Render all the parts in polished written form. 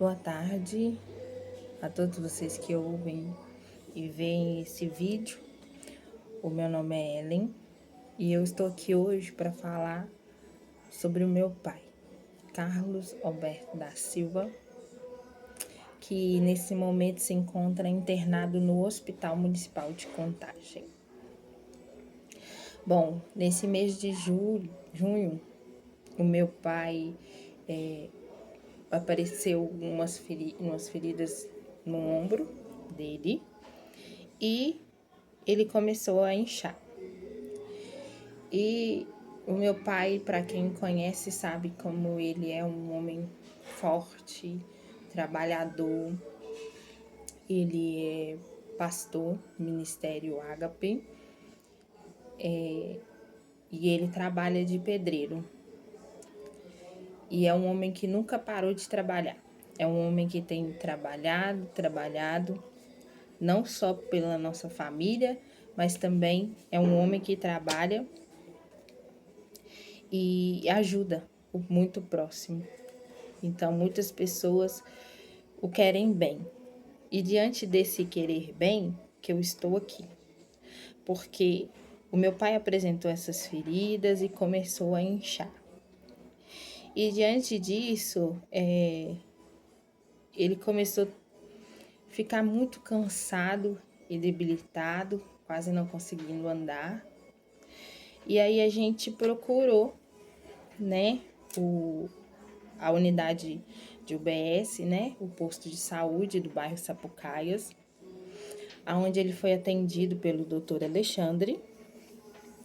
Boa tarde a todos vocês que ouvem e veem esse vídeo. O meu nome é Ellen e eu estou aqui hoje para falar sobre o meu pai, Carlos Alberto da Silva, que nesse momento se encontra internado no Hospital Municipal de Contagem. Bom, nesse mês de junho, o meu pai apareceu umas feridas no ombro dele e ele começou a inchar. E o meu pai, para quem conhece, sabe como ele é um homem forte, trabalhador. Ele é pastor do Ministério Ágape e ele trabalha de pedreiro. E é um homem que nunca parou de trabalhar. É um homem que tem trabalhado, não só pela nossa família, mas também é um homem que trabalha e ajuda o muito próximo. Então, muitas pessoas o querem bem. E diante desse querer bem, que eu estou aqui. Porque o meu pai apresentou essas feridas e começou a inchar. E diante disso, ele começou a ficar muito cansado e debilitado, quase não conseguindo andar. E aí a gente procurou, né, a unidade de UBS, né, o posto de saúde do bairro Sapucaias, onde ele foi atendido pelo Dr. Alexandre.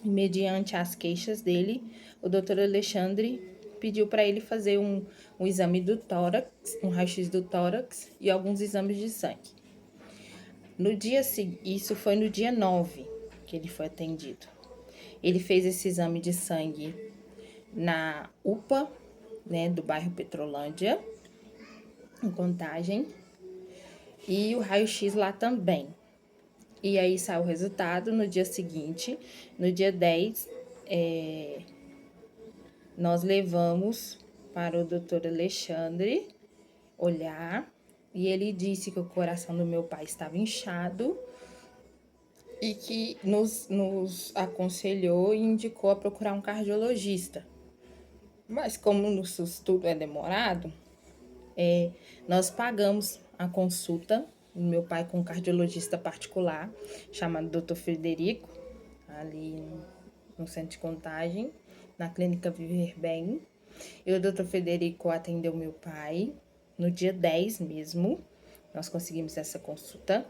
E mediante as queixas dele, o Dr. Alexandre pediu para ele fazer um exame do tórax, um raio-x do tórax e alguns exames de sangue. Isso foi no dia 9 que ele foi atendido. Ele fez esse exame de sangue na UPA, né, do bairro Petrolândia, em Contagem, e o raio-x lá também. E aí saiu o resultado no dia seguinte, no dia 10, nós levamos para o Dr. Alexandre olhar, e ele disse que o coração do meu pai estava inchado e que nos aconselhou e indicou a procurar um cardiologista. Mas como no SUS tudo é demorado, nós pagamos a consulta do meu pai com um cardiologista particular, chamado Dr. Frederico, ali no centro de Contagem, na clínica Viver Bem. E o Dr. Frederico atendeu meu pai no dia 10 mesmo. Nós conseguimos essa consulta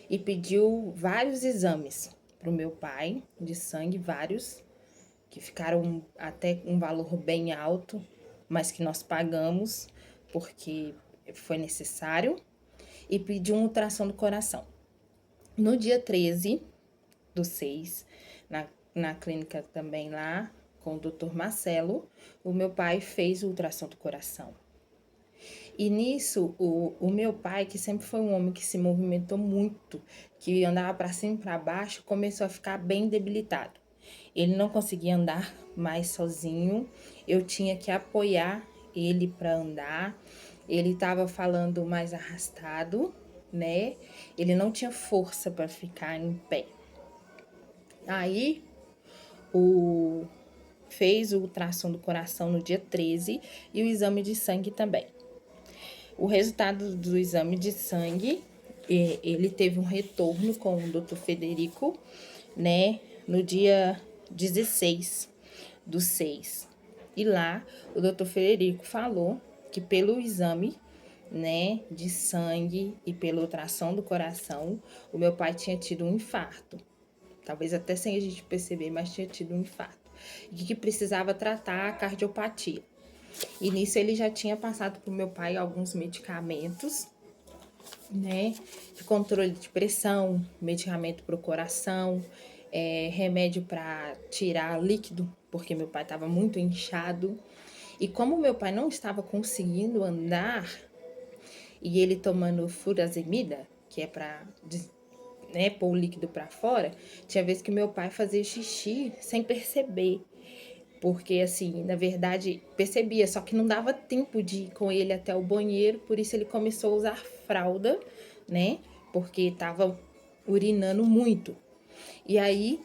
e pediu vários exames para o meu pai, de sangue, vários, que ficaram até um valor bem alto, mas que nós pagamos porque foi necessário, e pediu um ultrassom do coração. No dia 13/6, na clínica também lá, com o Dr. Marcelo, o meu pai fez o ultrassom do coração. E nisso, o meu pai, que sempre foi um homem que se movimentou muito, que andava para cima e para baixo, começou a ficar bem debilitado. Ele não conseguia andar mais sozinho, eu tinha que apoiar ele para andar. Ele estava falando mais arrastado, né? Ele não tinha força para ficar em pé. Aí, fez o ultrassom do coração no dia 13 e o exame de sangue também. O resultado do exame de sangue, ele teve um retorno com o Dr. Federico, né, no dia 16/6. E lá, o Dr. Federico falou que pelo exame, né, de sangue e pela ultrassom do coração, o meu pai tinha tido um infarto. Talvez até sem a gente perceber, mas tinha tido um infarto. E que precisava tratar a cardiopatia. E nisso ele já tinha passado para o meu pai alguns medicamentos, né? De controle de pressão, medicamento para o coração, remédio para tirar líquido, porque meu pai estava muito inchado. E como meu pai não estava conseguindo andar, e ele tomando furosemida, que é para, né, pôr o líquido para fora, tinha vezes que meu pai fazia xixi sem perceber. porque assim, na verdade, percebia, só que não dava tempo de ir com ele até o banheiro, por isso ele começou a usar fralda, né? Porque tava urinando muito. E aí,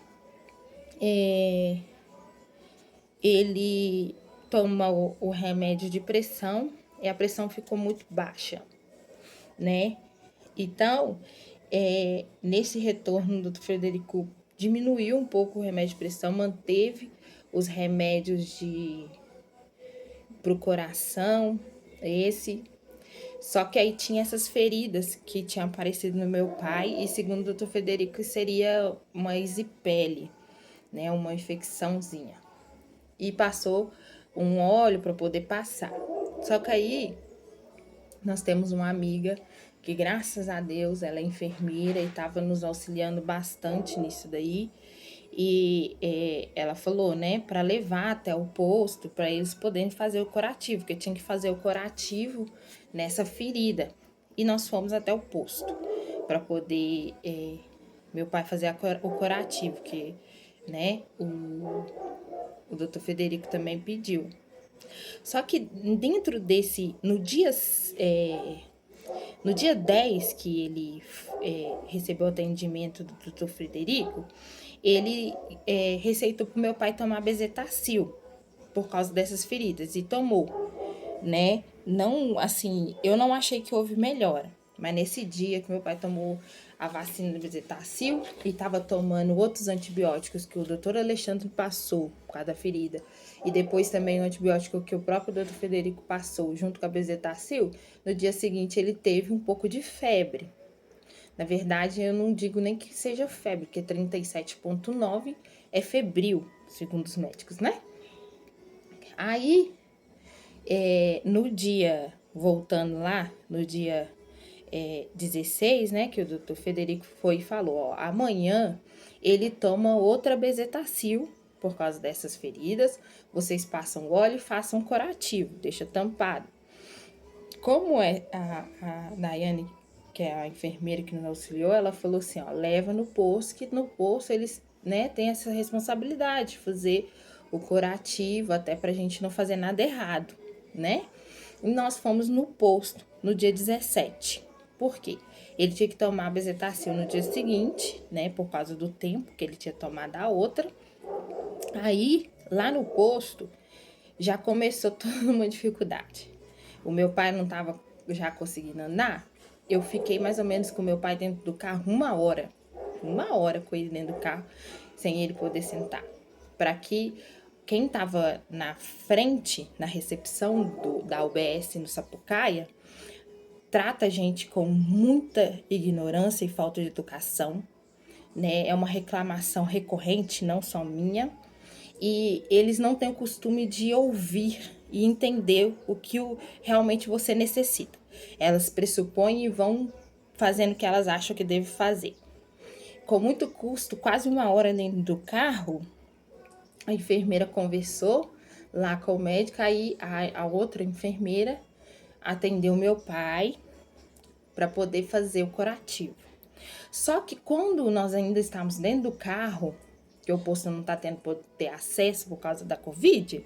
ele toma o remédio de pressão e a pressão ficou muito baixa, né? Então, nesse retorno, o Dr. Frederico diminuiu um pouco o remédio de pressão, manteve os remédios pro coração, só que aí tinha essas feridas que tinham aparecido no meu pai, e segundo o doutor Federico, seria uma erisipele, né? Uma infecçãozinha. E passou um óleo para poder passar. Só que aí nós temos uma amiga que, graças a Deus, ela é enfermeira e estava nos auxiliando bastante nisso daí. E ela falou, né, para levar até o posto, para eles poderem fazer o curativo, porque tinha que fazer o curativo nessa ferida. E nós fomos até o posto para poder meu pai fazer o curativo, que, né, o doutor Federico também pediu. Só que dentro desse, no dia 10 que ele recebeu o atendimento do doutor Frederico, ele receitou para o meu pai tomar bezetacil por causa dessas feridas, e tomou, né? Não, assim, eu não achei que houve melhora, mas nesse dia que meu pai tomou a vacina do bezetacil e estava tomando outros antibióticos que o doutor Alexandre passou por causa da ferida, e depois também o antibiótico que o próprio doutor Federico passou junto com a bezetacil, no dia seguinte ele teve um pouco de febre. Na verdade, eu não digo nem que seja febre, porque 37,9 é febril, segundo os médicos, né? Aí, no dia, voltando lá, no dia 16, né, que o doutor Federico foi e falou, ó, amanhã ele toma outra bezetacil por causa dessas feridas, vocês passam óleo e façam curativo, deixa tampado. Como a Daiane, que é a enfermeira que nos auxiliou, ela falou assim, ó, leva no posto, que no posto eles, né, têm essa responsabilidade de fazer o curativo, até pra gente não fazer nada errado, né? E nós fomos no posto no dia 17. Por quê? Ele tinha que tomar a bezetacil no dia seguinte, né, por causa do tempo que ele tinha tomado a outra. Aí, lá no posto, já começou toda uma dificuldade. O meu pai não estava já conseguindo andar. Eu fiquei mais ou menos com o meu pai dentro do carro 1 hora. 1 hora com ele dentro do carro, sem ele poder sentar. Para que quem estava na frente, na recepção da UBS no Sapucaia, trata a gente com muita ignorância e falta de educação, né? É uma reclamação recorrente, não só minha. E eles não têm o costume de ouvir e entender o que realmente você necessita. Elas pressupõem e vão fazendo o que elas acham que deve fazer. Com muito custo, quase 1 hora dentro do carro, a enfermeira conversou lá com o médico, aí a outra enfermeira atendeu meu pai para poder fazer o curativo. Só que quando nós ainda estávamos dentro do carro, que o posto não está tendo ter acesso por causa da Covid,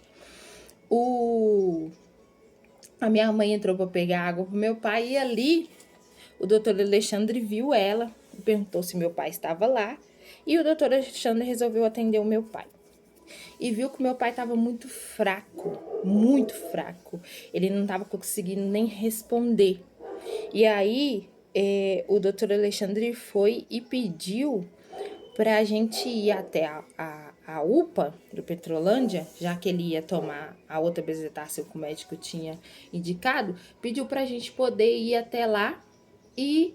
a minha mãe entrou para pegar água pro meu pai, e ali o doutor Alexandre viu ela, perguntou se meu pai estava lá, e o doutor Alexandre resolveu atender o meu pai. E viu que o meu pai estava muito fraco, muito fraco. Ele não estava conseguindo nem responder. E aí, o doutor Alexandre foi e pediu para a gente ir até a UPA do Petrolândia, já que ele ia tomar a outra bezetacil que o médico tinha indicado, pediu para a gente poder ir até lá e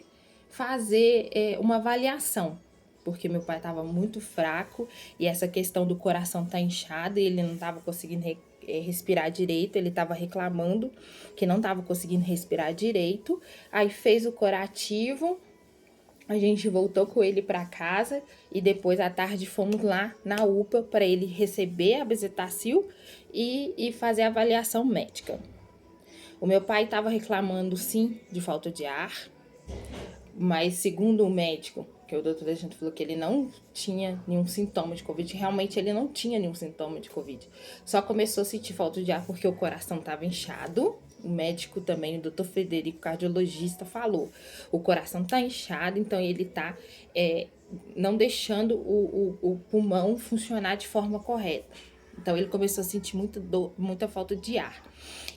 fazer uma avaliação, porque meu pai estava muito fraco e essa questão do coração tá inchado e ele não estava conseguindo respirar direito, ele estava reclamando que não estava conseguindo respirar direito, aí fez o curativo. A gente voltou com ele para casa e depois à tarde fomos lá na UPA para ele receber a bezetacil e fazer a avaliação médica. O meu pai estava reclamando sim de falta de ar, mas segundo o médico, Porque o doutor Alexandre falou que ele não tinha nenhum sintoma de Covid. Realmente ele não tinha nenhum sintoma de Covid. Só começou a sentir falta de ar porque o coração estava inchado. O médico também, o doutor Frederico, cardiologista, falou. O coração tá inchado, então ele tá não deixando o pulmão funcionar de forma correta. Então ele começou a sentir muita dor, muita falta de ar.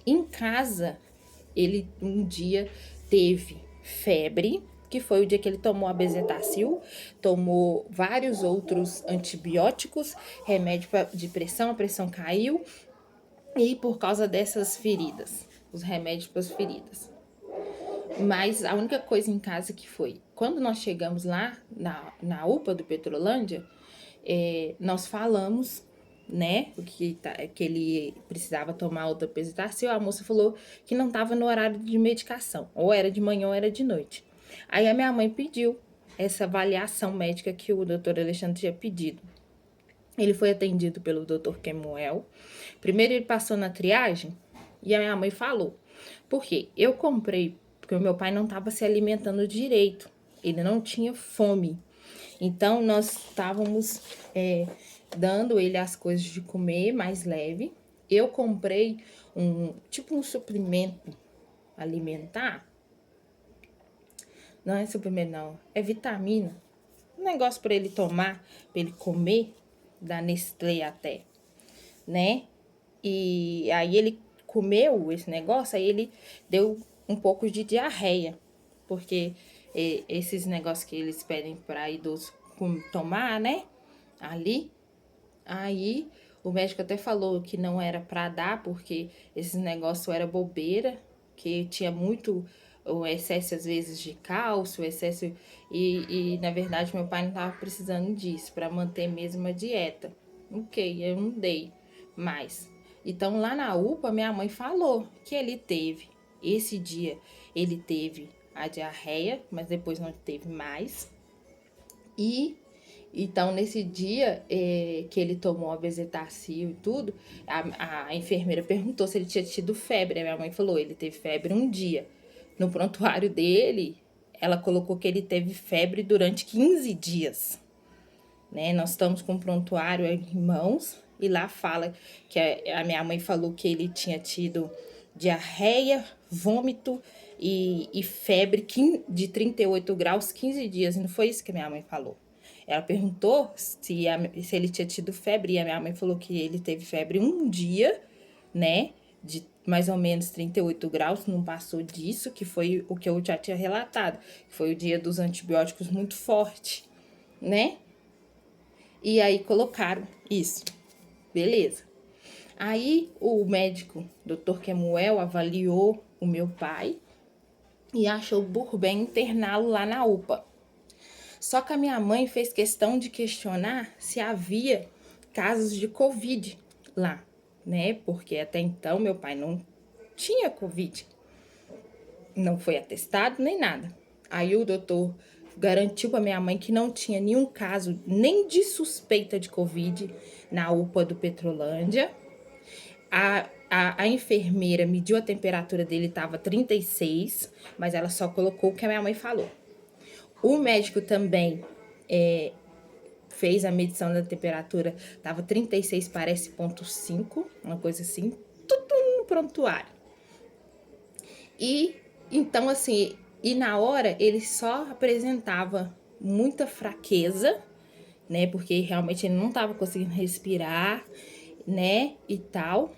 Em casa, ele um dia teve febre, que foi o dia que ele tomou a bezetacil, tomou vários outros antibióticos, remédio de pressão, a pressão caiu, e por causa dessas feridas, os remédios para as feridas. Mas a única coisa em casa que foi, quando nós chegamos lá na UPA do Petrolândia, nós falamos, né, que ele precisava tomar outra bezetacil, a moça falou que não estava no horário de medicação, ou era de manhã ou era de noite. Aí a minha mãe pediu essa avaliação médica que o doutor Alexandre tinha pedido. Ele foi atendido pelo doutor Kemuel. Primeiro ele passou na triagem e a minha mãe falou, porque eu comprei, porque o meu pai não estava se alimentando direito, ele não tinha fome. Então, nós estávamos dando ele as coisas de comer mais leve. Eu comprei um suplemento alimentar. Não é suplemento, não. É vitamina. Um negócio para ele tomar, para ele comer, da Nestlé até, né? E aí ele comeu esse negócio, aí ele deu um pouco de diarreia. Porque esses negócios que eles pedem para idosos tomar, né? Ali. Aí o médico até falou que não era para dar, porque esse negócio era bobeira, que tinha muito o excesso às vezes de cálcio, excesso e na verdade meu pai não estava precisando disso para manter mesmo a dieta. Ok, eu não dei mais. Então lá na UPA minha mãe falou que ele teve esse dia, ele teve a diarreia, mas depois não teve mais. E então, nesse dia que ele tomou a bezetacil e tudo, a enfermeira perguntou se ele tinha tido febre. A minha mãe falou, ele teve febre um dia. No prontuário dele, ela colocou que ele teve febre durante 15 dias. Né? Nós estamos com o prontuário em mãos e lá fala que a minha mãe falou que ele tinha tido diarreia, vômito e febre de 38 graus 15 dias. Não foi isso que a minha mãe falou. Ela perguntou se ele tinha tido febre e a minha mãe falou que ele teve febre um dia, né? De mais ou menos 38 graus, não passou disso, que foi o que eu já tinha relatado. Foi o dia dos antibióticos muito forte, né? E aí colocaram isso. Beleza. Aí o médico, Dr. Kemuel, avaliou o meu pai e achou por bem interná-lo lá na UPA. Só que a minha mãe fez questão de questionar se havia casos de Covid lá, né? Porque até então meu pai não tinha Covid. Não foi atestado nem nada. Aí o doutor garantiu para minha mãe que não tinha nenhum caso nem de suspeita de Covid na UPA do Petrolândia. A enfermeira mediu a temperatura dele, estava 36, mas ela só colocou o que a minha mãe falou. O médico também fez a medição da temperatura, estava 36, parece, ponto 5, uma coisa assim, tudo no prontuário. E, então, assim, e na hora ele só apresentava muita fraqueza, né, porque realmente ele não estava conseguindo respirar, né, e tal,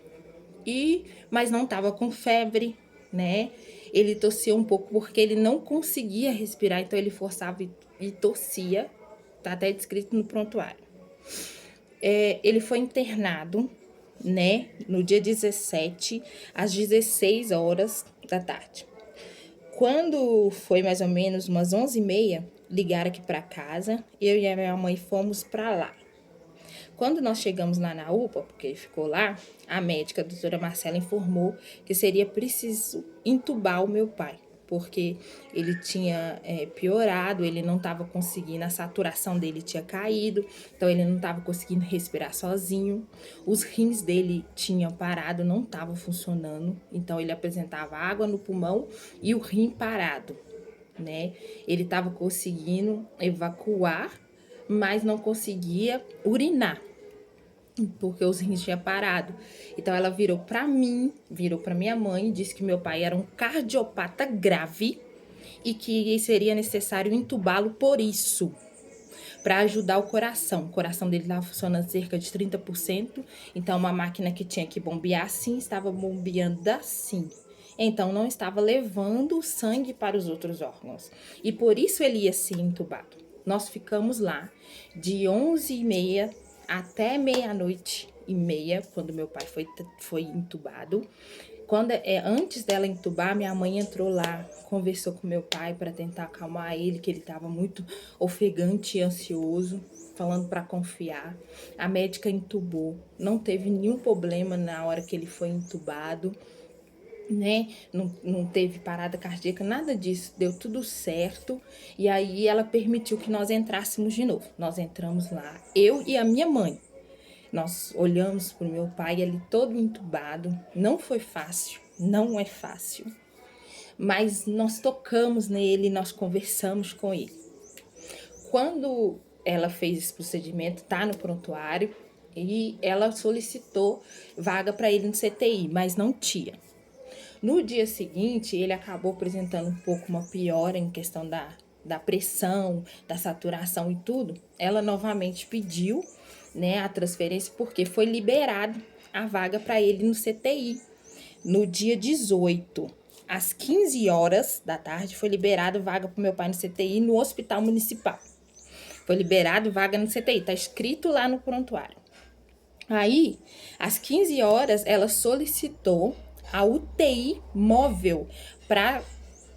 mas não estava com febre, né, ele tossia um pouco porque ele não conseguia respirar, então ele forçava e tossia, tá até descrito no prontuário. Ele foi internado, né, no dia 17, às 16 horas da tarde. Quando foi mais ou menos umas 11h30, ligaram aqui para casa, eu e a minha mãe fomos para lá. Quando nós chegamos lá na UPA, porque ele ficou lá, a médica, a doutora Marcela, informou que seria preciso entubar o meu pai, porque ele tinha piorado, ele não estava conseguindo, a saturação dele tinha caído, então ele não estava conseguindo respirar sozinho, os rins dele tinham parado, não estavam funcionando, então ele apresentava água no pulmão e o rim parado. né? Ele estava conseguindo evacuar, mas não conseguia urinar, porque os rins tinham parado. Então ela virou para mim, virou para minha mãe, disse que meu pai era um cardiopata grave e que seria necessário entubá-lo por isso, para ajudar o coração. O coração dele estava funcionando cerca de 30%, então uma máquina que tinha que bombear assim, estava bombeando assim. Então não estava levando o sangue para os outros órgãos. E por isso ele ia ser entubado. Nós ficamos lá de 11h30 até meia-noite e meia, quando meu pai foi entubado. Antes dela entubar, minha mãe entrou lá, conversou com meu pai para tentar acalmar ele, que ele estava muito ofegante e ansioso, falando para confiar. A médica entubou, não teve nenhum problema na hora que ele foi entubado, né? Não teve parada cardíaca, nada disso, deu tudo certo. E aí ela permitiu que nós entrássemos de novo. Nós entramos lá, eu e a minha mãe. Nós olhamos para o meu pai ali todo entubado. Não foi fácil, não é fácil. Mas nós tocamos nele, nós conversamos com ele. Quando ela fez esse procedimento, tá no prontuário, e ela solicitou vaga para ele no CTI, mas não tinha. No dia seguinte, ele acabou apresentando um pouco uma piora em questão da pressão, da saturação e tudo. Ela novamente pediu, né, a transferência, porque foi liberado a vaga para ele no CTI. No dia 18, às 15 horas da tarde, foi liberado vaga para o meu pai no CTI no Hospital Municipal. Foi liberado vaga no CTI, tá escrito lá no prontuário. Aí, às 15 horas, ela solicitou a UTI móvel para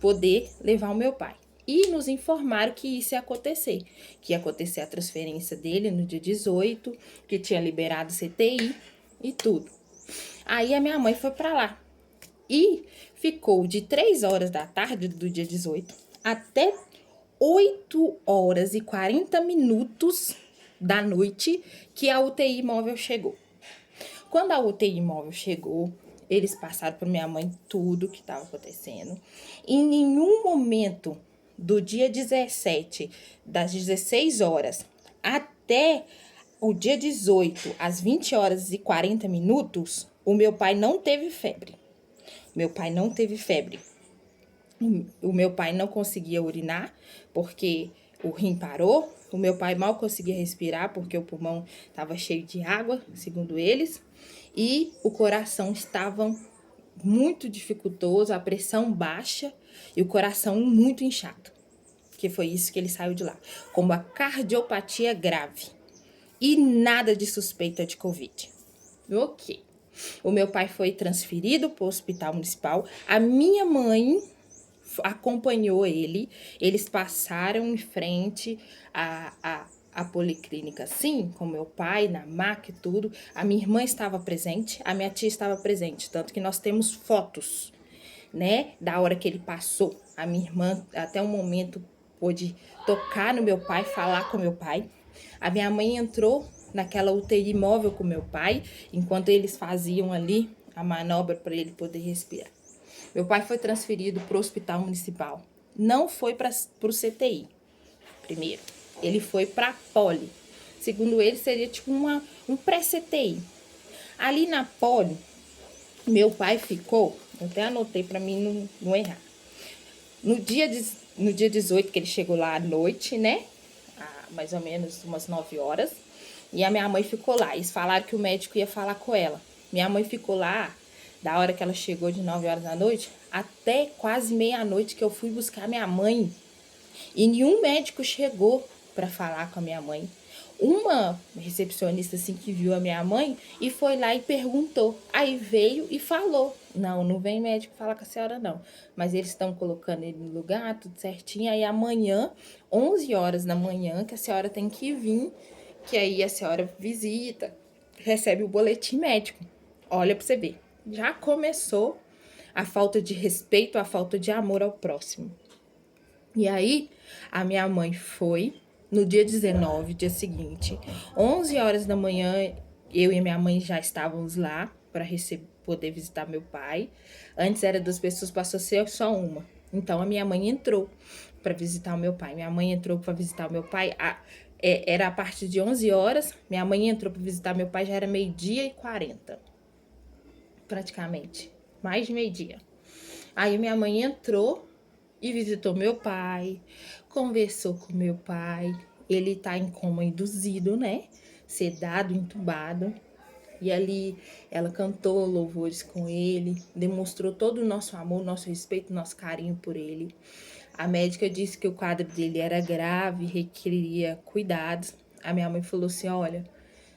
poder levar o meu pai. E nos informaram que isso ia acontecer, que ia acontecer a transferência dele no dia 18, que tinha liberado CTI e tudo. Aí a minha mãe foi para lá e ficou de 3 horas da tarde do dia 18 até 8 horas e 40 minutos da noite que a UTI móvel chegou. Quando a UTI móvel chegou, eles passaram para minha mãe tudo que estava acontecendo. Em nenhum momento do dia 17, das 16 horas até o dia 18, às 20 horas e 40 minutos, o meu pai não teve febre. Meu pai não teve febre. O meu pai não conseguia urinar, porque o rim parou. O meu pai mal conseguia respirar, porque o pulmão estava cheio de água, segundo eles. E o coração estava muito dificultoso, a pressão baixa e o coração muito inchado. Que foi isso que ele saiu de lá, com uma cardiopatia grave. E nada de suspeita de Covid. Ok. O meu pai foi transferido para o hospital municipal. A minha mãe acompanhou ele. Eles passaram em frente à policlínica, sim, com meu pai, na maca e tudo. A minha irmã estava presente, a minha tia estava presente. Tanto que nós temos fotos, né, da hora que ele passou. A minha irmã, até um momento, pôde tocar no meu pai, falar com meu pai. A minha mãe entrou naquela UTI móvel com meu pai, enquanto eles faziam ali a manobra para ele poder respirar. Meu pai foi transferido para o hospital municipal. Não foi para o CTI, primeiro. Ele foi para a Poli. Segundo ele, seria tipo um pré-CTI. Ali na Poli, meu pai ficou, eu até anotei para mim não errar. No dia 18, que ele chegou lá à noite, né? Mais ou menos umas 9 horas. E a minha mãe ficou lá. Eles falaram que o médico ia falar com ela. Minha mãe ficou lá, da hora que ela chegou de 9 horas da noite, até quase meia-noite que eu fui buscar minha mãe. E nenhum médico chegou para falar com a minha mãe. Uma recepcionista assim que viu a minha mãe e foi lá e perguntou. Aí veio e falou: não vem médico falar com a senhora não, mas eles estão colocando ele no lugar, tudo certinho. Aí amanhã, 11 horas da manhã, que a senhora tem que vir, que aí a senhora visita, recebe o boletim médico. Olha para você ver, já começou a falta de respeito, a falta de amor ao próximo. E aí, a minha mãe foi no dia 19, dia seguinte, 11 horas da manhã, eu e a minha mãe já estávamos lá para poder visitar meu pai. Antes era 2 pessoas, passou a ser só uma. Então, a minha mãe entrou para visitar o meu pai. Minha mãe entrou para visitar o meu pai, era a partir de 11 horas. Minha mãe entrou para visitar meu pai, já era 12h40, praticamente. Mais de meio-dia. Aí minha mãe entrou e visitou meu pai, conversou com meu pai. Ele tá em coma induzido, né? Sedado, entubado. E ali ela cantou louvores com ele, demonstrou todo o nosso amor, nosso respeito, nosso carinho por ele. A médica disse que o quadro dele era grave, requeria cuidados. A minha mãe falou assim: olha,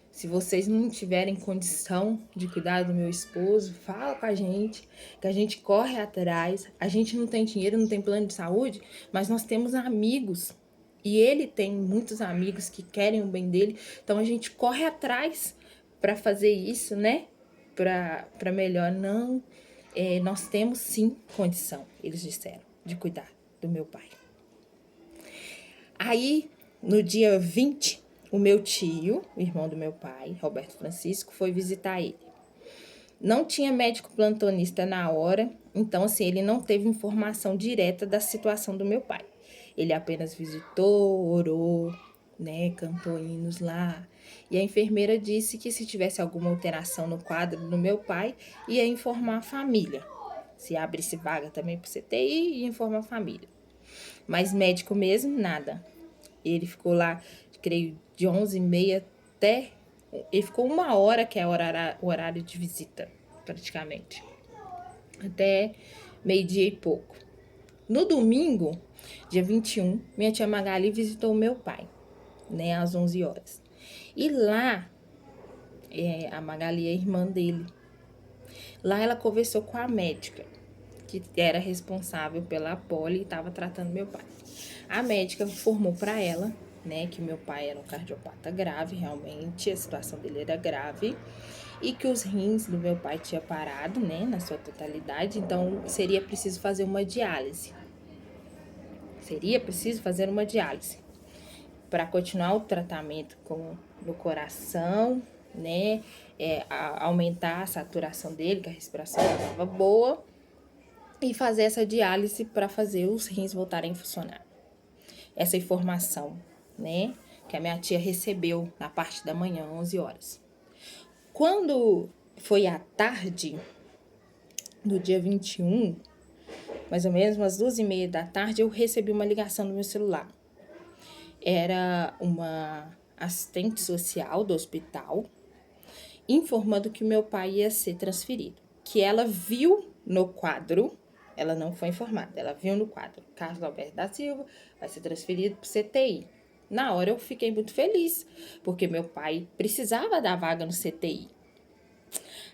se vocês não tiverem condição de cuidar do meu esposo, fala com a gente, que a gente corre atrás. A gente não tem dinheiro, não tem plano de saúde, mas nós temos amigos. E ele tem muitos amigos que querem o bem dele. Então a gente corre atrás para fazer isso, né? Para melhor. Não, nós temos sim condição, eles disseram, de cuidar do meu pai. Aí, no dia 20, o meu tio, o irmão do meu pai, Roberto Francisco, foi visitar ele. Não tinha médico plantonista na hora, então assim, ele não teve informação direta da situação do meu pai. Ele apenas visitou, orou, né, cantou hinos lá. E a enfermeira disse que se tivesse alguma alteração no quadro do meu pai, ia informar a família. Se abrisse vaga também para o CTI, ia informar a família. Mas médico mesmo, nada. Ele ficou lá, creio, de 11h30 até... Ele ficou 1 hora, que é o horário de visita, praticamente. Até meio-dia e pouco. No domingo, dia 21, minha tia Magali visitou o meu pai, né, às 11 horas. E lá, a Magali é a irmã dele. Lá ela conversou com a médica, que era responsável pela poli e estava tratando meu pai. A médica informou para ela, né, que meu pai era um cardiopata grave, realmente, a situação dele era grave, e que os rins do meu pai tinha parado, né, na sua totalidade, então seria preciso fazer uma diálise. Para continuar o tratamento no coração, né, aumentar a saturação dele, que a respiração estava boa, e fazer essa diálise para fazer os rins voltarem a funcionar. Essa informação, né, que a minha tia recebeu na parte da manhã, 11 horas. Quando foi à tarde do dia 21, mais ou menos umas 2h30 da tarde, eu recebi uma ligação no meu celular. Era uma assistente social do hospital informando que meu pai ia ser transferido. Que ela viu no quadro, ela não foi informada, ela viu no quadro: Carlos Alberto da Silva vai ser transferido para o CTI. Na hora eu fiquei muito feliz, porque meu pai precisava da vaga no CTI.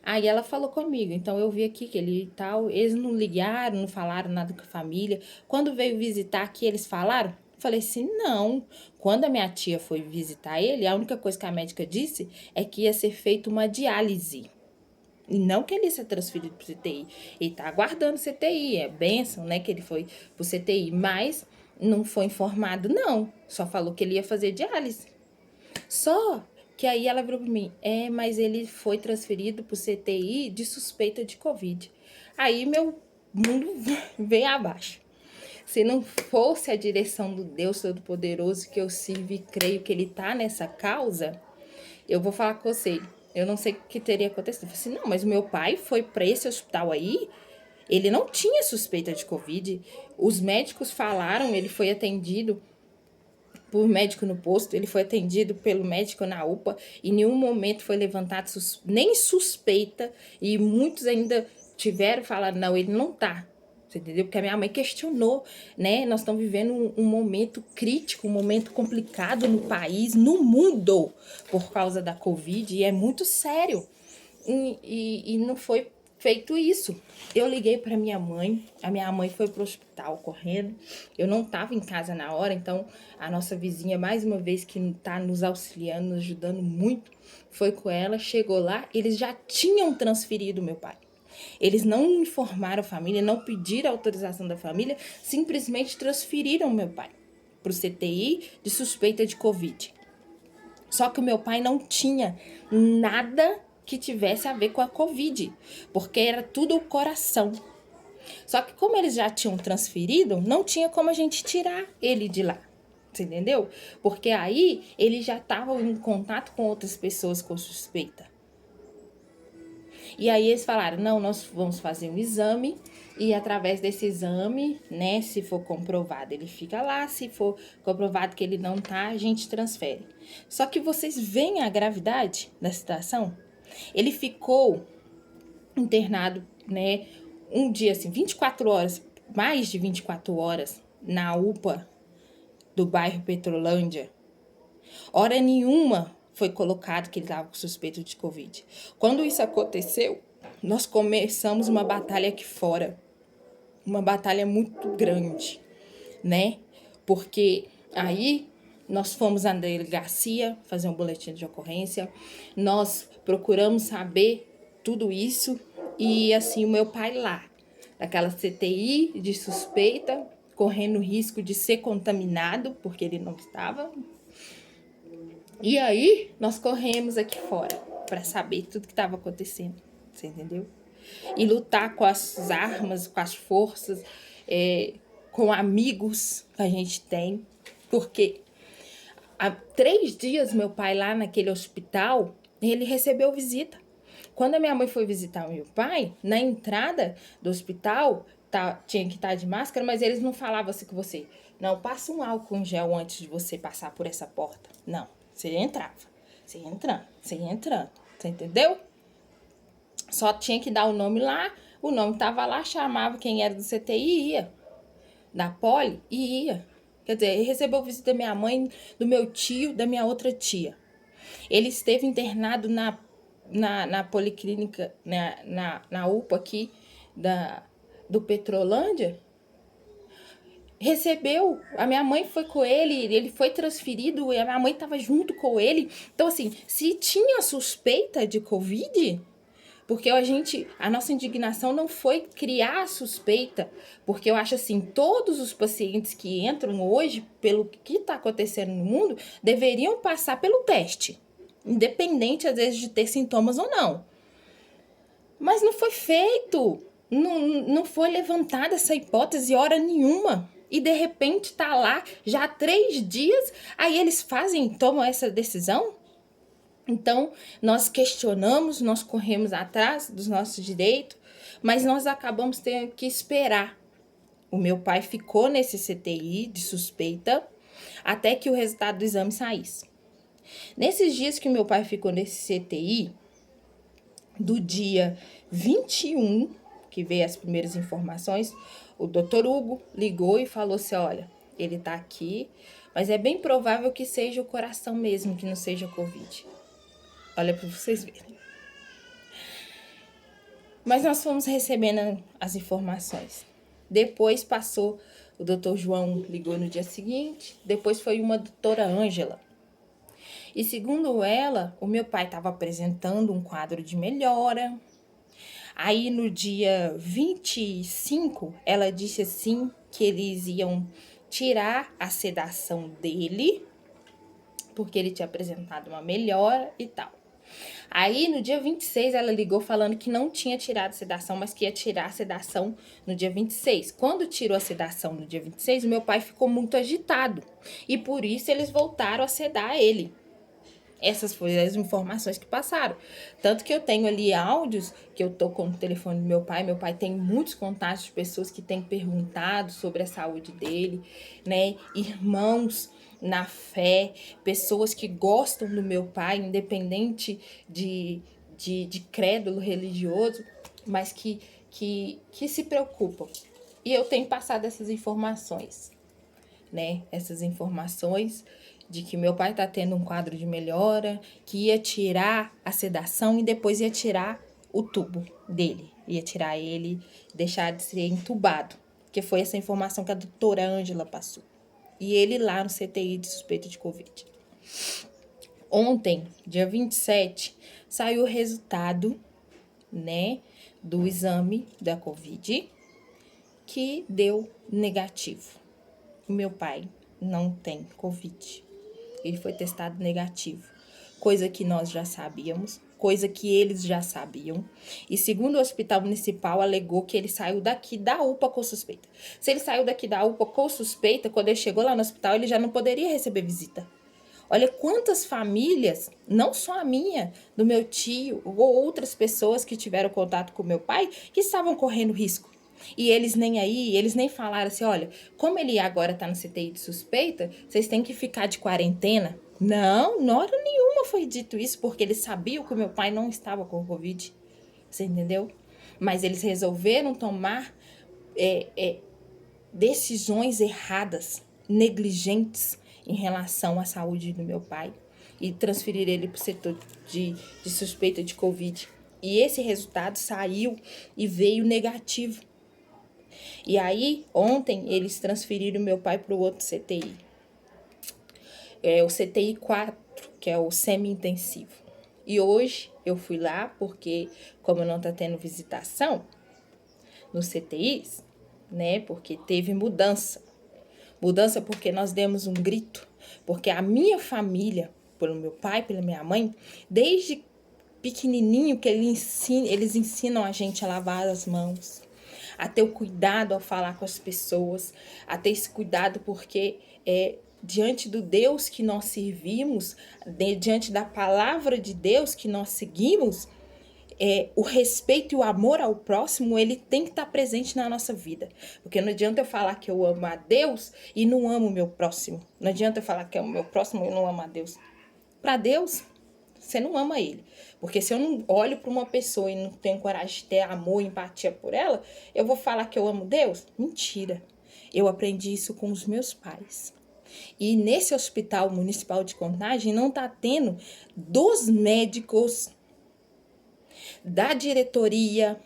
Aí ela falou comigo, então eu vi aqui que ele e tal, eles não ligaram, não falaram nada com a família. Quando veio visitar aqui, eles falaram? Falei assim, não. Quando a minha tia foi visitar ele, a única coisa que a médica disse é que ia ser feita uma diálise. E não que ele ia ser transferido para o CTI. Ele tá aguardando o CTI, é bênção, né, que ele foi pro CTI, mas não foi informado, não. Só falou que ele ia fazer diálise. Só que aí ela virou para mim, mas ele foi transferido pro CTI de suspeita de Covid. Aí meu mundo veio abaixo. Se não fosse a direção do Deus Todo-Poderoso que eu sirvo e creio que ele tá nessa causa, eu vou falar com você, eu não sei o que teria acontecido. Eu falei assim, não, mas o meu pai foi para esse hospital aí, ele não tinha suspeita de Covid. Os médicos falaram, ele foi atendido por médico no posto, ele foi atendido pelo médico na UPA, e em nenhum momento foi levantado nem suspeita, e muitos ainda tiveram falado, não, ele não tá. Você entendeu? Porque a minha mãe questionou, né? Nós estamos vivendo um momento crítico, um momento complicado no país, no mundo, por causa da Covid, e é muito sério. E não foi feito isso. Eu liguei para minha mãe, a minha mãe foi pro hospital correndo. Eu não estava em casa na hora, então a nossa vizinha, mais uma vez, que está nos auxiliando, nos ajudando muito, foi com ela, chegou lá, eles já tinham transferido meu pai. Eles não informaram a família, não pediram autorização da família, simplesmente transferiram meu pai para o CTI de suspeita de Covid. Só que o meu pai não tinha nada que tivesse a ver com a Covid, porque era tudo o coração. Só que como eles já tinham transferido, não tinha como a gente tirar ele de lá. Você entendeu? Porque aí ele já estava em contato com outras pessoas com suspeita. E aí eles falaram, não, nós vamos fazer um exame e através desse exame, né, se for comprovado, ele fica lá, se for comprovado que ele não tá, a gente transfere. Só que vocês veem a gravidade da situação? Ele ficou internado, né, um dia assim, 24 horas, mais de 24 horas na UPA do bairro Petrolândia. Hora nenhuma foi colocado que ele estava com suspeito de Covid. Quando isso aconteceu, nós começamos uma batalha aqui fora. Uma batalha muito grande, né? Porque aí nós fomos à delegacia fazer um boletim de ocorrência, nós procuramos saber tudo isso e assim o meu pai lá, daquela CTI de suspeita, correndo risco de ser contaminado, porque ele não estava. E aí, nós corremos aqui fora para saber tudo que estava acontecendo, você entendeu? E lutar com as armas, com as forças, com amigos que a gente tem. Porque há 3 dias, meu pai lá naquele hospital, ele recebeu visita. Quando a minha mãe foi visitar o meu pai, na entrada do hospital, tinha que estar de máscara, mas eles não falavam assim com você. Não, passa um álcool em gel antes de você passar por essa porta. Não, você entrava. Você ia entrando, você ia entrando. Você entendeu? Só tinha que dar o nome lá, o nome tava lá, chamava quem era do CTI e ia. Da poli e ia. Quer dizer, ele recebeu visita da minha mãe, do meu tio, da minha outra tia. Ele esteve internado na policlínica, na UPA aqui do Petrolândia. Recebeu, a minha mãe foi com ele foi transferido e a minha mãe estava junto com ele. Então, assim, se tinha suspeita de Covid, porque a nossa indignação não foi criar suspeita, porque eu acho assim, todos os pacientes que entram hoje, pelo que está acontecendo no mundo, deveriam passar pelo teste, independente às vezes de ter sintomas ou não. Mas não foi feito, não foi levantada essa hipótese hora nenhuma. E de repente tá lá, já há 3 dias, aí eles tomam essa decisão? Então, nós questionamos, nós corremos atrás dos nossos direitos, mas nós acabamos tendo que esperar. O meu pai ficou nesse CTI de suspeita até que o resultado do exame saísse. Nesses dias que meu pai ficou nesse CTI, do dia 21, que veio as primeiras informações, o doutor Hugo ligou e falou assim, olha, ele tá aqui, mas é bem provável que seja o coração mesmo, que não seja Covid. Olha para vocês verem. Mas nós fomos recebendo as informações. Depois passou, o doutor João ligou no dia seguinte, depois foi uma doutora Ângela. E segundo ela, o meu pai estava apresentando um quadro de melhora. Aí no dia 25, ela disse assim que eles iam tirar a sedação dele, porque ele tinha apresentado uma melhora e tal. Aí, no dia 26, ela ligou falando que não tinha tirado a sedação, mas que ia tirar a sedação no dia 26. Quando tirou a sedação no dia 26, o meu pai ficou muito agitado. E por isso eles voltaram a sedar ele. Essas foram as informações que passaram. Tanto que eu tenho ali áudios, que eu tô com o telefone do meu pai. Meu pai tem muitos contatos de pessoas que têm perguntado sobre a saúde dele, né? Irmãos na fé, pessoas que gostam do meu pai, independente de crédulo religioso, mas que se preocupam. E eu tenho passado essas informações, né? Essas informações de que meu pai tá tendo um quadro de melhora, que ia tirar a sedação e depois ia tirar o tubo dele. Ia tirar ele, deixar de ser entubado. Que foi essa informação que a doutora Ângela passou. E ele lá no CTI de suspeita de Covid. Ontem, dia 27, saiu o resultado, né, do exame da Covid, que deu negativo. O meu pai não tem Covid. Ele foi testado negativo, coisa que nós já sabíamos, coisa que eles já sabiam. E segundo o hospital municipal, alegou que ele saiu daqui da UPA com suspeita. Se ele saiu daqui da UPA com suspeita, quando ele chegou lá no hospital, ele já não poderia receber visita. Olha quantas famílias, não só a minha, do meu tio ou outras pessoas que tiveram contato com meu pai, que estavam correndo risco. E eles nem aí, eles nem falaram assim, olha, como ele agora tá no CTI de suspeita, vocês têm que ficar de quarentena. Não, na hora nenhuma foi dito isso, porque eles sabiam que o meu pai não estava com Covid. Você entendeu? Mas eles resolveram tomar decisões erradas, negligentes em relação à saúde do meu pai e transferir ele para o setor de suspeita de Covid. E esse resultado saiu e veio negativo. E aí, ontem, eles transferiram meu pai para o outro CTI. É o CTI 4, que é o semi-intensivo. E hoje eu fui lá porque, como não tá tendo visitação nos CTIs, né? Porque teve mudança. Mudança porque nós demos um grito. Porque a minha família, pelo meu pai, pela minha mãe, desde pequenininho que eles ensinam a gente a lavar as mãos, a ter o cuidado ao falar com as pessoas, a ter esse cuidado porque diante do Deus que nós servimos, diante da palavra de Deus que nós seguimos, o respeito e o amor ao próximo, ele tem que estar presente na nossa vida. Porque não adianta eu falar que eu amo a Deus e não amo o meu próximo. Não adianta eu falar que amo o meu próximo e não amo a Deus. Para Deus, você não ama ele. Porque se eu não olho para uma pessoa e não tenho coragem de ter amor e empatia por ela, eu vou falar que eu amo Deus? Mentira. Eu aprendi isso com os meus pais. E nesse hospital municipal de Contagem não está tendo dos médicos, da diretoria,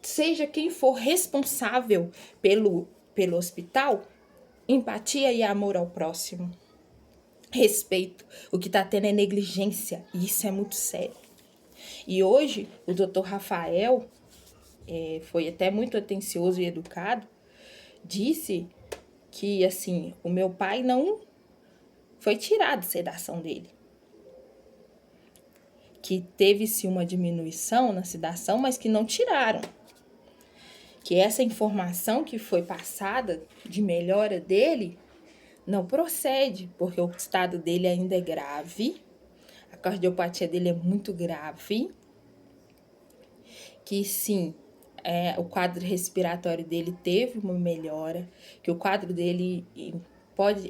seja quem for responsável pelo hospital, empatia e amor ao próximo. Respeito. O que está tendo é negligência. E isso é muito sério. E hoje, o Dr. Rafael, foi até muito atencioso e educado, disse que, assim, o meu pai não foi tirado a sedação dele. Que teve-se uma diminuição na sedação, mas que não tiraram. Que essa informação que foi passada de melhora dele não procede, porque o estado dele ainda é grave, a cardiopatia dele é muito grave, que sim, o quadro respiratório dele teve uma melhora, que o quadro dele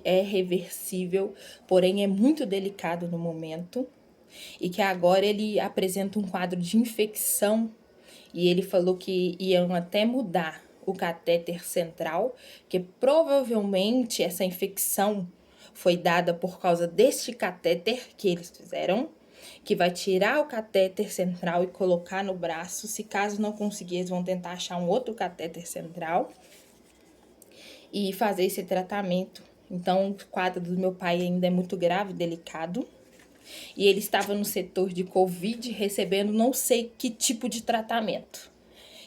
é reversível, porém é muito delicado no momento, e que agora ele apresenta um quadro de infecção, e ele falou que iam até mudar o catéter central, que provavelmente essa infecção foi dada por causa deste catéter que eles fizeram, que vai tirar o catéter central e colocar no braço. Se caso não conseguir, eles vão tentar achar um outro catéter central e fazer esse tratamento. Então, o quadro do meu pai ainda é muito grave, delicado. E ele estava no setor de Covid recebendo não sei que tipo de tratamento.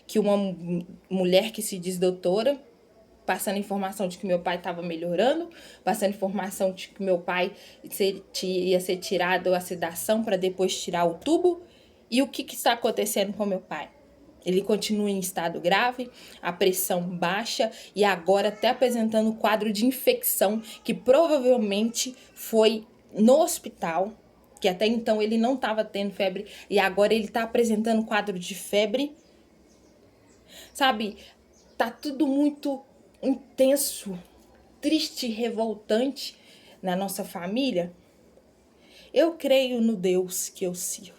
Que uma mulher que se diz doutora, passando informação de que meu pai estava melhorando, passando informação de que meu pai ia ser tirado a sedação para depois tirar o tubo. E o que está acontecendo com meu pai? Ele continua em estado grave, a pressão baixa e agora até apresentando quadro de infecção que provavelmente foi no hospital, que até então ele não estava tendo febre e agora ele está apresentando quadro de febre. Sabe, tá tudo muito intenso, triste, revoltante na nossa família. Eu creio no Deus que eu sirvo.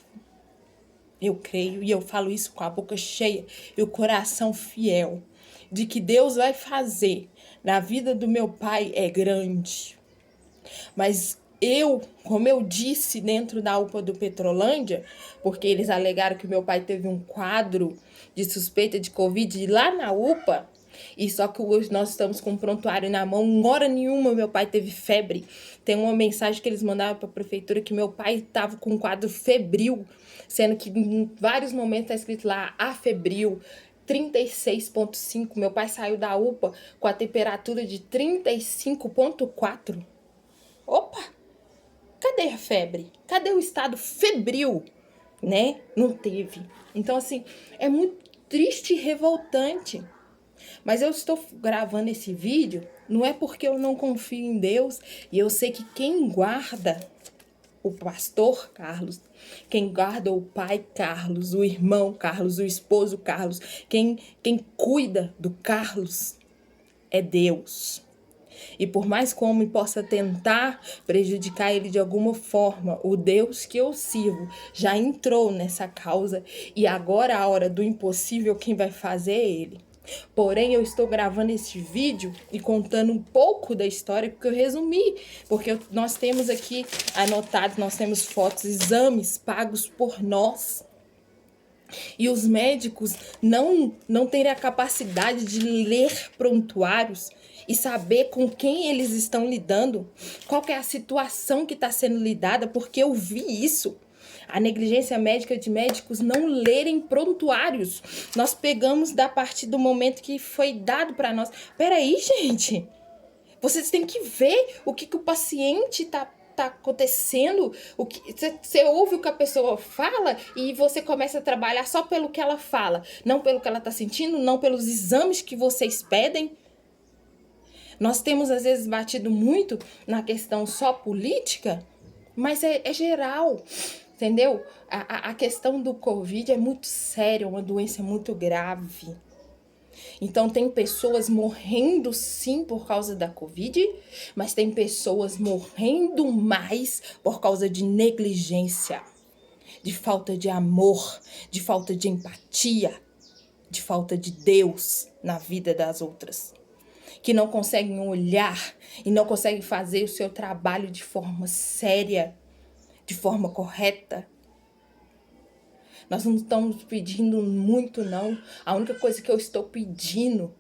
Eu creio e eu falo isso com a boca cheia e o coração fiel de que Deus vai fazer na vida do meu pai é grande. Mas como eu disse dentro da UPA do Petrolândia, porque eles alegaram que meu pai teve um quadro de suspeita de Covid lá na UPA, e só que hoje nós estamos com um prontuário na mão, hora nenhuma meu pai teve febre. Tem uma mensagem que eles mandaram para a prefeitura que meu pai estava com um quadro febril, sendo que em vários momentos está escrito lá afebril, 36,5. Meu pai saiu da UPA com a temperatura de 35,4. Opa! Cadê cadê a febre? Cadê o estado febril? Né? Não teve. Então, assim, é muito triste e revoltante. Mas eu estou gravando esse vídeo, não é porque eu não confio em Deus, e eu sei que quem guarda o pastor Carlos, quem guarda o pai Carlos, o irmão Carlos, o esposo Carlos, quem cuida do Carlos é Deus. E por mais que o homem possa tentar prejudicar ele de alguma forma, o Deus que eu sirvo já entrou nessa causa e agora a hora do impossível quem vai fazer é ele. Porém, eu estou gravando esse vídeo e contando um pouco da história, porque eu resumi, porque nós temos aqui anotado, nós temos fotos, exames pagos por nós. E os médicos não terem a capacidade de ler prontuários e saber com quem eles estão lidando, qual que é a situação que está sendo lidada, porque eu vi isso. A negligência médica de médicos não lerem prontuários. Nós pegamos da partir do momento que foi dado para nós. Peraí, gente. Vocês têm que ver o que o paciente tá acontecendo, o que você ouve o que a pessoa fala e você começa a trabalhar só pelo que ela fala, não pelo que ela tá sentindo, não pelos exames que vocês pedem. Nós temos às vezes batido muito na questão só política, mas é geral, entendeu? A questão do Covid é muito séria, uma doença muito grave. Então tem pessoas morrendo sim por causa da Covid, mas tem pessoas morrendo mais por causa de negligência, de falta de amor, de falta de empatia, de falta de Deus na vida das outras, que não conseguem olhar e não conseguem fazer o seu trabalho de forma séria, de forma correta. Nós não estamos pedindo muito, não. A única coisa que eu estou pedindo,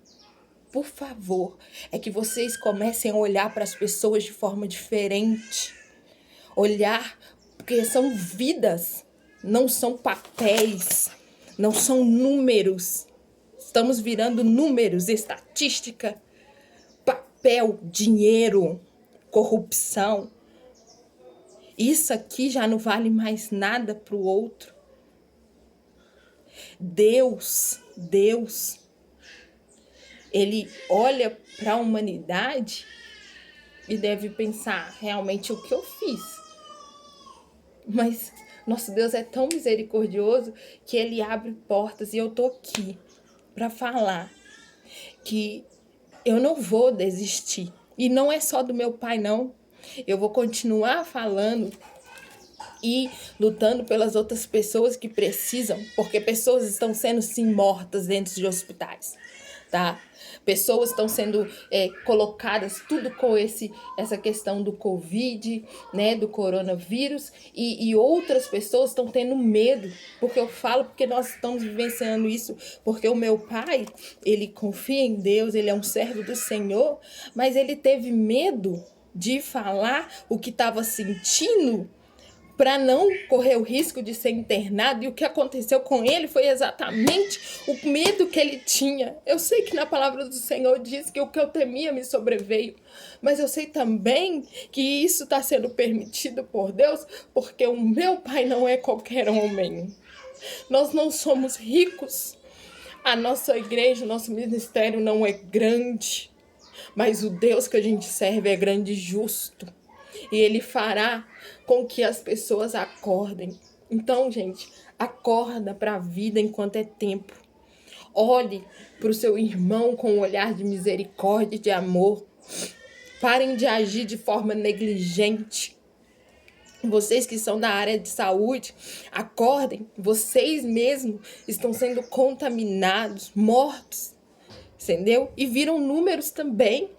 por favor, é que vocês comecem a olhar para as pessoas de forma diferente. Olhar, porque são vidas, não são papéis, não são números. Estamos virando números, estatística, papel, dinheiro, corrupção. Isso aqui já não vale mais nada para o outro. Deus, ele olha para a humanidade e deve pensar realmente o que eu fiz. Mas nosso Deus é tão misericordioso que ele abre portas e eu tô aqui para falar que eu não vou desistir. E não é só do meu pai, não. Eu vou continuar falando e lutando pelas outras pessoas que precisam, porque pessoas estão sendo sim mortas dentro de hospitais, tá? Pessoas estão sendo colocadas tudo com essa questão do Covid, né, do coronavírus, e outras pessoas estão tendo medo, porque eu falo, porque nós estamos vivenciando isso, porque o meu pai, ele confia em Deus, ele é um servo do Senhor, mas ele teve medo de falar o que estava sentindo, para não correr o risco de ser internado, e o que aconteceu com ele foi exatamente o medo que ele tinha. Eu sei que na palavra do Senhor diz que o que eu temia me sobreveio, mas eu sei também que isso está sendo permitido por Deus, porque o meu pai não é qualquer homem. Nós não somos ricos, a nossa igreja, o nosso ministério não é grande, mas o Deus que a gente serve é grande e justo. E ele fará com que as pessoas acordem. Então, gente, acorda para a vida enquanto é tempo. Olhe para o seu irmão com um olhar de misericórdia e de amor. Parem de agir de forma negligente. Vocês que são da área de saúde, acordem. Vocês mesmos estão sendo contaminados, mortos, entendeu? E viram números também.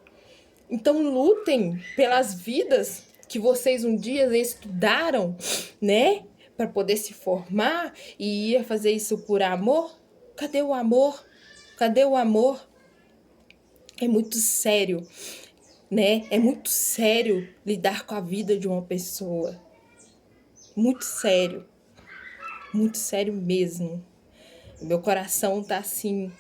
Então, lutem pelas vidas que vocês um dia estudaram, né? Para poder se formar e ia fazer isso por amor. Cadê o amor? Cadê o amor? É muito sério, né? É muito sério lidar com a vida de uma pessoa. Muito sério mesmo. Meu coração tá assim,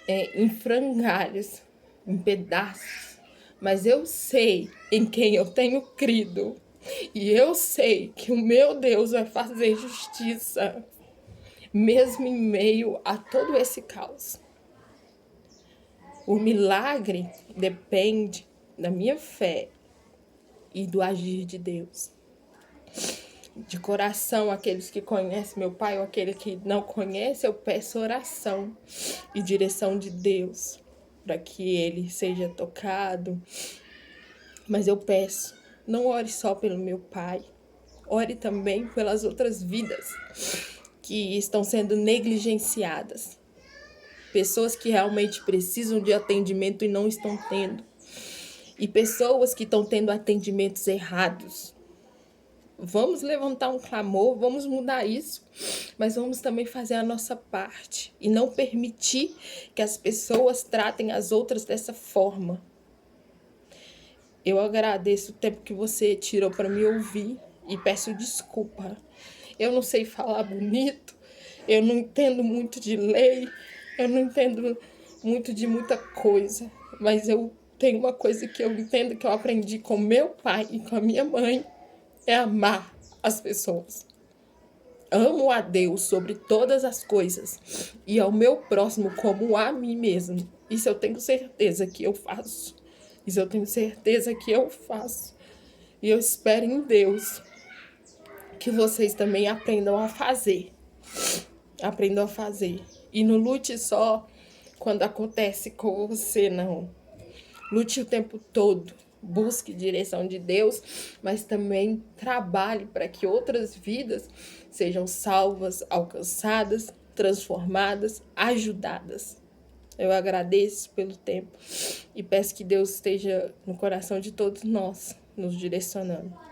em frangalhos, em pedaços. Mas eu sei em quem eu tenho crido. E eu sei que o meu Deus vai fazer justiça, mesmo em meio a todo esse caos. O milagre depende da minha fé e do agir de Deus. De coração, aqueles que conhecem meu Pai ou aquele que não conhece, eu peço oração e direção de Deus para que ele seja tocado. Mas eu peço, não ore só pelo meu Pai, ore também pelas outras vidas que estão sendo negligenciadas. Pessoas que realmente precisam de atendimento e não estão tendo. E pessoas que estão tendo atendimentos errados. Vamos levantar um clamor, vamos mudar isso, mas vamos também fazer a nossa parte e não permitir que as pessoas tratem as outras dessa forma. Eu agradeço o tempo que você tirou para me ouvir e peço desculpa. Eu não sei falar bonito, eu não entendo muito de lei, eu não entendo muito de muita coisa, mas eu tenho uma coisa que eu entendo que eu aprendi com meu pai e com a minha mãe, é amar as pessoas. Amo a Deus sobre todas as coisas e ao meu próximo como a mim mesmo. Isso eu tenho certeza que eu faço. Isso eu tenho certeza que eu faço. E eu espero em Deus que vocês também aprendam a fazer. Aprendam a fazer. E não lute só quando acontece com você, não. Lute o tempo todo. Busque direção de Deus, mas também trabalhe para que outras vidas sejam salvas, alcançadas, transformadas, ajudadas. Eu agradeço pelo tempo e peço que Deus esteja no coração de todos nós, nos direcionando.